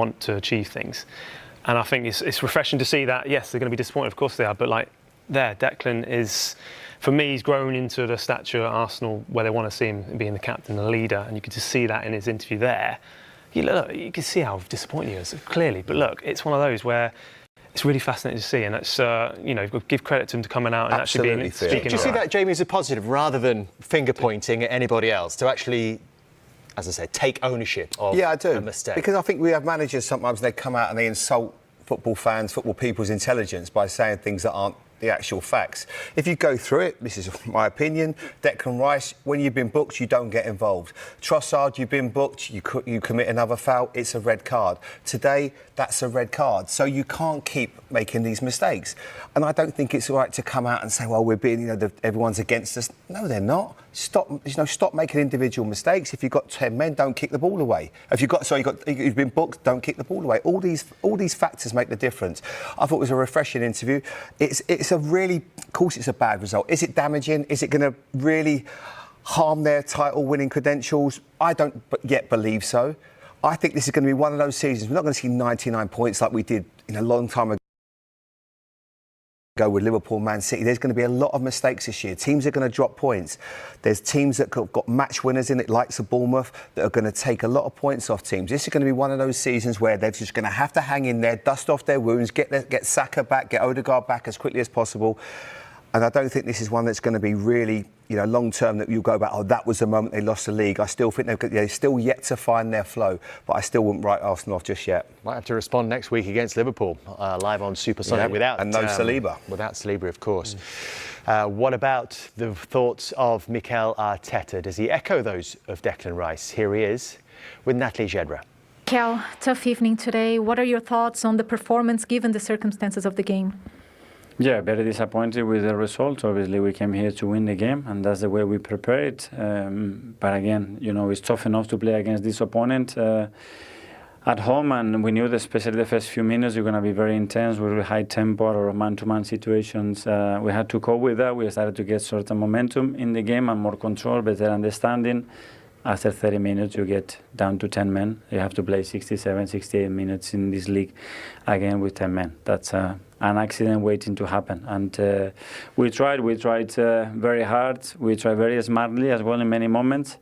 want to achieve things. And I think it's refreshing to see that, yes, they're going to be disappointed, of course they are, but like Declan is, for me, he's grown into the stature at Arsenal where they want to see him being the captain, the leader, and you could just see that in his interview there. You can see how disappointed he is, clearly, but look, it's one of those where it's really fascinating to see, and it's, you know, give credit to him to coming out and actually being speaking. Do you see that, Jamie, as a positive, rather than finger pointing at anybody else, to actually, as I said, take ownership of a mistake? Because I think we have managers sometimes, they come out and they insult football fans, football people's intelligence by saying things that aren't the actual facts. If you go through it, this is my opinion, Declan Rice, when you've been booked, you don't get involved. Trossard, you've been booked, you commit another foul, it's a red card. Today, that's a red card. So you can't keep making these mistakes. And I don't think it's right to come out and say, well, we're being, you know, everyone's against us. No, they're not. Stop making individual mistakes. If you've got 10 men, don't kick the ball away. If you've been booked, don't kick the ball away. All these factors make the difference. I thought it was a refreshing interview. It's a really, of course, it's a bad result. Is it damaging? Is it going to really harm their title-winning credentials? I don't yet believe so. I think this is going to be one of those seasons. We're not going to see 99 points like we did a long time ago with Liverpool, Man City. There's going to be a lot of mistakes this year. Teams are going to drop points. There's teams that have got match winners in it, like Bournemouth, that are going to take a lot of points off teams. This is going to be one of those seasons where they're just going to have to hang in there, dust off their wounds, get Saka back, get Odegaard back as quickly as possible. And I don't think this is one that's going to be really, long term, that you'll go back, oh, that was the moment they lost the league. I still think they're still yet to find their flow, but I still wouldn't write Arsenal off just yet. Might have to respond next week against Liverpool, live on Supersonic without... And no Saliba. Without Saliba, of course. What about the thoughts of Mikel Arteta? Does he echo those of Declan Rice? Here he is with Natalie Jedra. Kel, tough evening today. What are your thoughts on the performance given the circumstances of the game? Yeah, very disappointed with the result. Obviously, we came here to win the game, and that's the way we prepared. But again, it's tough enough to play against this opponent at home, and we knew that especially the first few minutes were going to be very intense with high tempo or man-to-man situations. We had to cope with that. We started to get certain momentum in the game and more control, better understanding. After 30 minutes, you get down to 10 men. You have to play 67, 68 minutes in this league again with 10 men. That's an accident waiting to happen. And we tried very hard. We tried very smartly as well in many moments.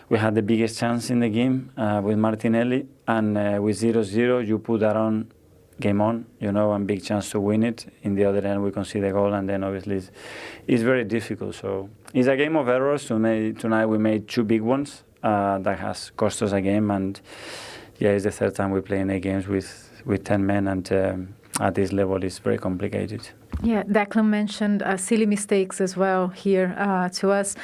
We had the biggest chance in the game with Martinelli. And with 0-0, you put that on, game on, and big chance to win it. In the other end, we concede a goal, and then obviously it's very difficult. So it's a game of errors. Tonight we made two big ones that has cost us a game, and yeah, it's the third time we play in the games with 10 men, and at this level it's very complicated. Yeah, Declan mentioned silly mistakes as well here to us.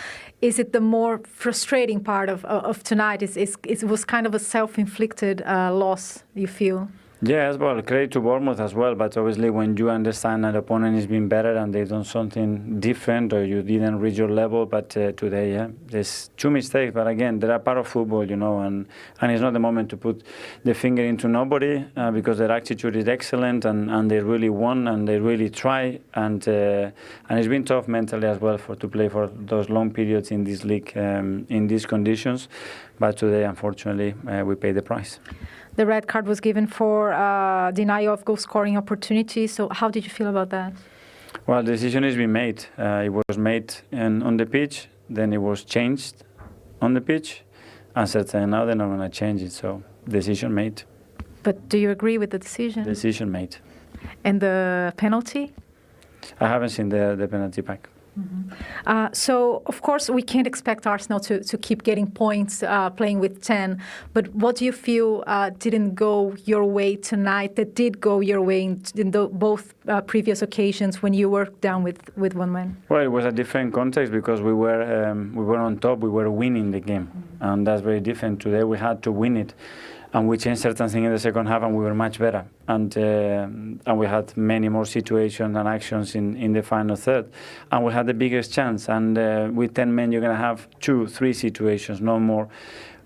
Is it the more frustrating part of tonight? It was kind of a self-inflicted loss, you feel? Yeah, as well. Credit to Bournemouth as well. But obviously, when you understand an opponent is being better and they've done something different, or you didn't reach your level, but today, yeah, there's two mistakes. But again, they're a part of football, and it's not the moment to put the finger into nobody because their attitude is excellent and they really won and they really try. And it's been tough mentally as well to play for those long periods in this league in these conditions. But today, unfortunately, we paid the price. The red card was given for denial of goal-scoring opportunities. So how did you feel about that? Well, the decision has been made. It was made on the pitch, then it was changed on the pitch, and said now they're not going to change it. So decision made. But do you agree with the decision? Decision made. And the penalty? I haven't seen the penalty back. Mm-hmm. So, of course, we can't expect Arsenal to keep getting points playing with 10. But what do you feel didn't go your way tonight that did go your way in both previous occasions when you were down with one man? Well, it was a different context because we were on top, we were winning the game. Mm-hmm. And that's very different. Today we had to win it. And we changed certain things in the second half, and we were much better. And we had many more situations and actions in the final third. And we had the biggest chance. And with 10 men, you're going to have 2-3 situations, no more.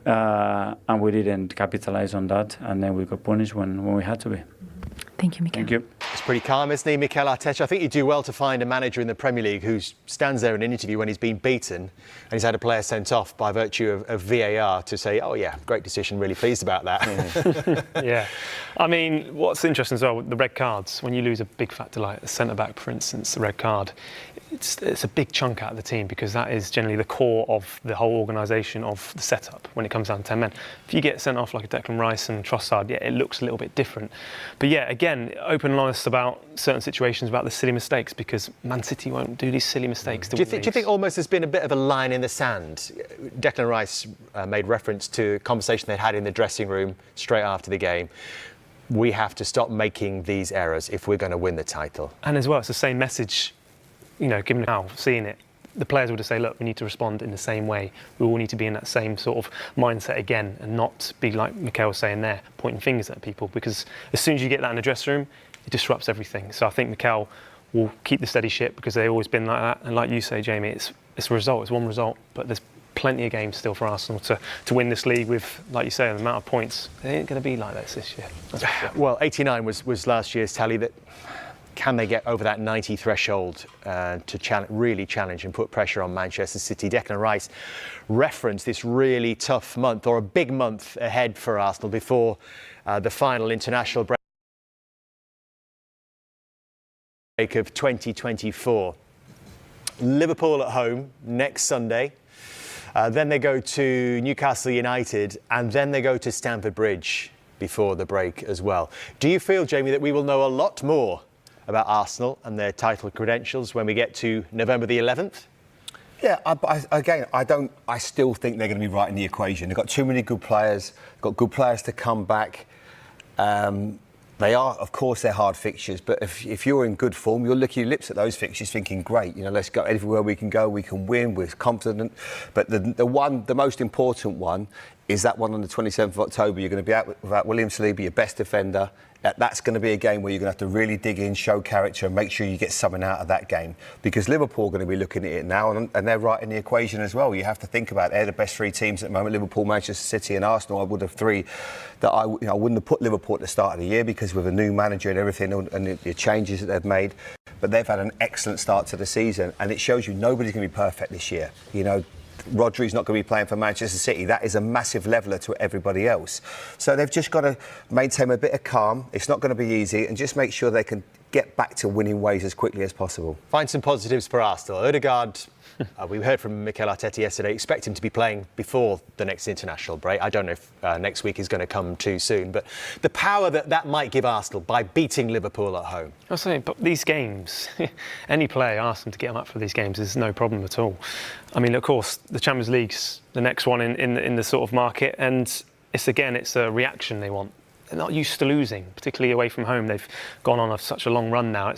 And we didn't capitalize on that. And then we got punished when we had to be. Thank you, Mikel. Thank you. pretty calm, isn't he, Mikel Arteta? I think you do well to find a manager in the Premier League who stands there in an interview when he's been beaten and he's had a player sent off by virtue of VAR to say, oh yeah, great decision, really pleased about that. Yeah. I mean, what's interesting as well, the red cards, when you lose a big factor like a centre-back, for instance, the red card, it's a big chunk out of the team because that is generally the core of the whole organisation of the setup when it comes down to 10 men. If you get sent off like a Declan Rice and Trossard, yeah, it looks a little bit different. But yeah, again, open and honest about certain situations, about the silly mistakes, because Man City won't do these silly mistakes. Do you think almost there's been a bit of a line in the sand? Declan Rice made reference to a conversation they'd had in the dressing room straight after the game. We have to stop making these errors if we're going to win the title. And as well, it's the same message, you know, given now, seeing it. The players would have say, look, we need to respond in the same way. We all need to be in that same sort of mindset again and not be like Mikel was saying there, pointing fingers at people, because as soon as you get that in the dressing room, it disrupts everything. So I think Mikel will keep the steady ship because they've always been like that. And like you say, Jamie, it's a result, it's one result, but there's plenty of games still for Arsenal to win this league with, like you say, the amount of points. They ain't going to be like this year. That's for sure. Well, 89 was last year's tally. That can they get over that 90 threshold to really challenge and put pressure on Manchester City? Declan Rice referenced this really tough month, or a big month ahead for Arsenal before the final international break of 2024. Liverpool at home next Sunday. Then they go to Newcastle United, and then they go to Stamford Bridge before the break as well. Do you feel, Jamie, that we will know a lot more about Arsenal and their title credentials when we get to November the 11th? Yeah, I still think they're going to be right in the equation. They've got too many good players, got good players to come back. They are, of course, they're hard fixtures, but if you're in good form, you'll lick your lips at those fixtures thinking, great, you know, let's go everywhere we can go, we can win, we're confident. But the most important one is that one on the 27th of October. You're going to be out without William Saliba, your best defender. That's going to be a game where you're going to have to really dig in, show character, and make sure you get something out of that game. Because Liverpool are going to be looking at it now, and they're right in the equation as well. You have to think about it. They're the best three teams at the moment: Liverpool, Manchester City, and Arsenal. I would have three that I wouldn't have put Liverpool at the start of the year because with a new manager and everything and the changes that they've made. But they've had an excellent start to the season, and it shows you nobody's going to be perfect this year. You know, Rodri's not going to be playing for Manchester City. That is a massive leveller to everybody else. So they've just got to maintain a bit of calm. It's not going to be easy, and just make sure they can get back to winning ways as quickly as possible. Find some positives for Arsenal. Odegaard, we heard from Mikel Arteta yesterday, expect him to be playing before the next international break. I don't know if next week is going to come too soon, but the power that might give Arsenal by beating Liverpool at home. I was saying, but these games, any player asks them to get them up for these games is no problem at all. I mean, of course, the Champions League's the next one in the sort of market, and it's a reaction they want. They're not used to losing, particularly away from home. They've gone on such a long run now.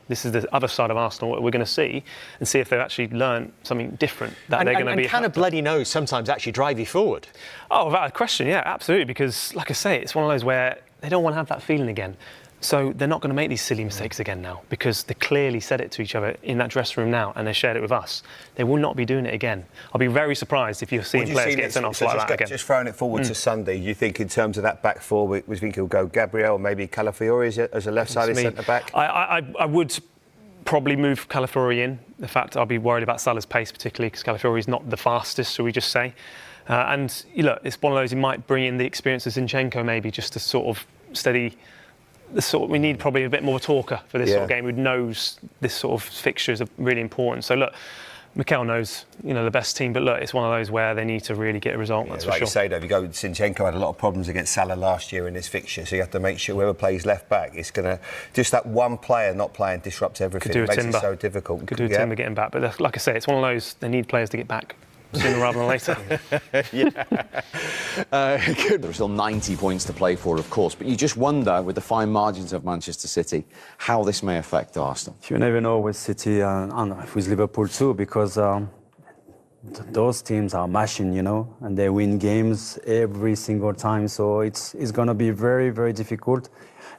This is the other side of Arsenal that we're going to see, and see if they've actually learned something different that they're going to be. And can a bloody nose sometimes actually drive you forward? Oh, without a question, yeah, absolutely. Because, like I say, it's one of those where they don't want to have that feeling again. So they're not going to make these silly mistakes again now, because they clearly said it to each other in that dressing room now, and they shared it with us. They will not be doing it again. I'll be very surprised if you're seeing players get sent off like that again. Just throwing it forward to Sunday, you think in terms of that back four, we think he'll go Gabriel or maybe Calafiori as a left-sided centre-back? I would probably move Calafiori in. The fact I'll be worried about Salah's pace, particularly because Calafiori is not the fastest, shall we just say. And look, it's one of those, he might bring in the experience of Zinchenko maybe just to sort of steady. We need probably a bit more talker for this sort of game who knows this sort of fixtures are really important. So look, Mikel knows, the best team, but look, it's one of those where they need to really get a result. That's for sure. Like you say, though, if you go, Zinchenko had a lot of problems against Salah last year in this fixture, so you have to make sure whoever plays left back, it's going to just that one player not playing disrupts everything. Could do it makes it so difficult. Could do a Timber getting back, but like I say, it's one of those they need players to get back sooner rather than later. There are still 90 points to play for, of course, but you just wonder, with the fine margins of Manchester City, how this may affect Arsenal. You never know with City and with Liverpool too, because those teams are mashing, and they win games every single time. So it's going to be very, very difficult.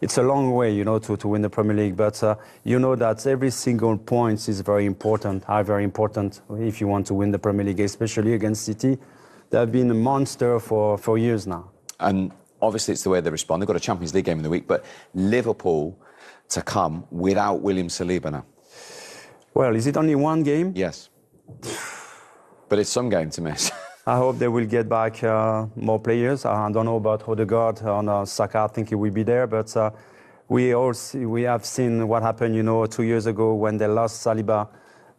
It's a long way, to win the Premier League, but that every single point is very important, very important if you want to win the Premier League, especially against City. They've been a monster for years now. And obviously it's the way they respond. They've got a Champions League game in the week, but Liverpool, to come without William Saliba now? Well, is it only one game? Yes. But it's some game to miss. I hope they will get back more players. I don't know about Odegaard or Saka. I think he will be there, but we have seen what happened, 2 years ago when they lost Saliba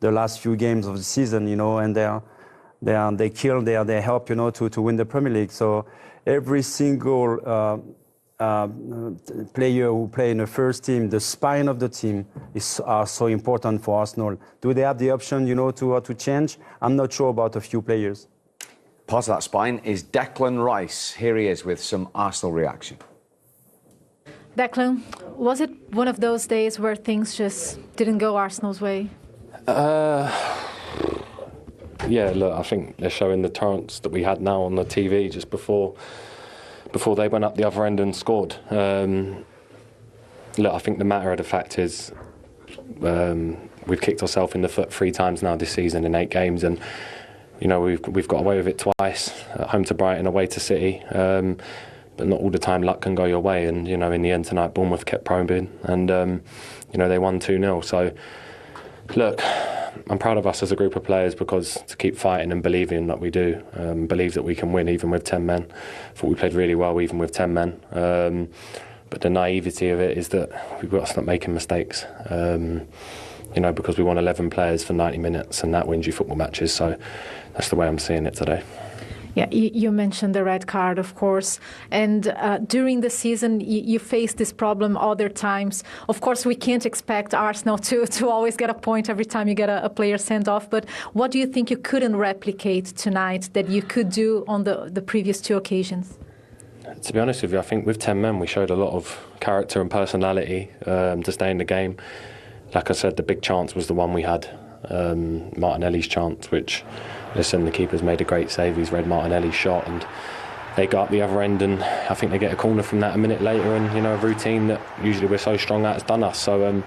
the last few games of the season, and they killed their help, to win the Premier League. So every single player who play in the first team, the spine of the team are so important for Arsenal. Do they have the option, to change? I'm not sure about a few players. Part of that spine is Declan Rice. Here he is with some Arsenal reaction. Declan, was it one of those days where things just didn't go Arsenal's way? Yeah, look, I think they're showing the chance that we had now on the TV just before they went up the other end and scored. Look, I think the matter of the fact is we've kicked ourselves in the foot 3 times now this season in 8 games, and we've got away with it twice, at home to Brighton, away to City. But not all the time luck can go your way, and in the end tonight Bournemouth kept probing, and they won 2-0. So look, I'm proud of us as a group of players, because to keep fighting and believing that we do, believe that we can win even with 10 men. I thought we played really well even with 10 men. But the naivety of it is that we've got to stop making mistakes. Because we won 11 players for 90 minutes, and that wins you football matches. So that's the way I'm seeing it today. Yeah, you mentioned the red card, of course, and during the season you faced this problem other times. Of course, we can't expect Arsenal to always get a point every time you get a player sent off, but what do you think you couldn't replicate tonight that you could do on the previous 2 occasions? To be honest with you, I think with 10 men we showed a lot of character and personality to stay in the game. Like I said, the big chance was the one we had, Martinelli's chance, which, listen, the keeper's made a great save. He's read Martinelli's shot, and they go up the other end, and I think they get a corner from that a minute later, and a routine that usually we're so strong at has done us. So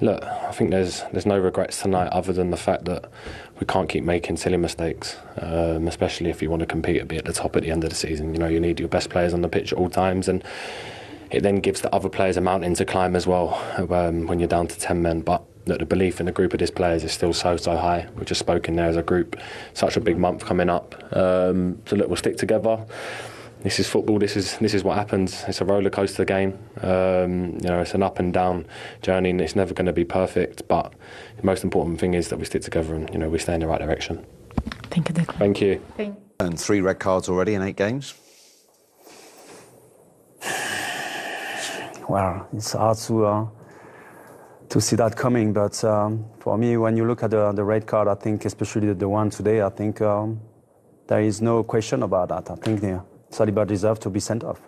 look, I think there's no regrets tonight, other than the fact that we can't keep making silly mistakes, especially if you want to compete and be at the top at the end of the season. You need your best players on the pitch at all times, and it then gives the other players a mountain to climb as well when you're down to 10 men. But look, the belief in the group of these players is still so high. We've just spoken there as a group. Such a big month coming up. So look, we'll stick together. This is football. This is what happens. It's a roller coaster game. It's an up and down journey, and it's never going to be perfect. But the most important thing is that we stick together and we stay in the right direction. Thank you, Declan. Thank you. And 3 red cards already in 8 games. Well, it's hard to see that coming, but for me, when you look at the red card, I think especially the one today, I think there is no question about that. I think Saliba deserves to be sent off,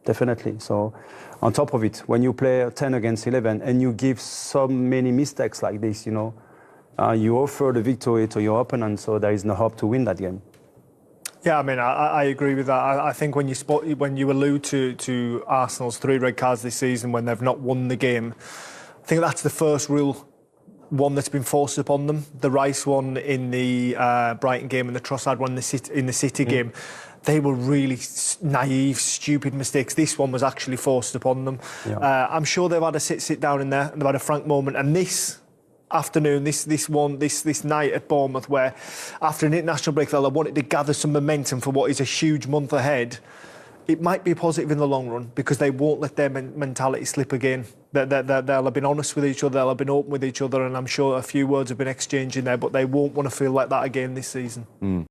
definitely. So on top of it, when you play 10 against 11 and you give so many mistakes like this, you offer the victory to your opponent, so there is no hope to win that game. Yeah, I mean, I agree with that. I think when you allude to Arsenal's 3 red cards this season when they've not won the game, I think that's the first real one that's been forced upon them. The Rice one in the Brighton game and the Trossard one in the City game. They were really naive, stupid mistakes. This one was actually forced upon them. Yeah. I'm sure they've had a sit down in there and they've had a frank moment. And this afternoon, this night at Bournemouth, where after an international break they'll have wanted to gather some momentum for what is a huge month ahead, it might be positive in the long run, because they won't let their mentality slip again. They'll have been honest with each other, they'll have been open with each other, and I'm sure a few words have been exchanged in there, but they won't want to feel like that again this season.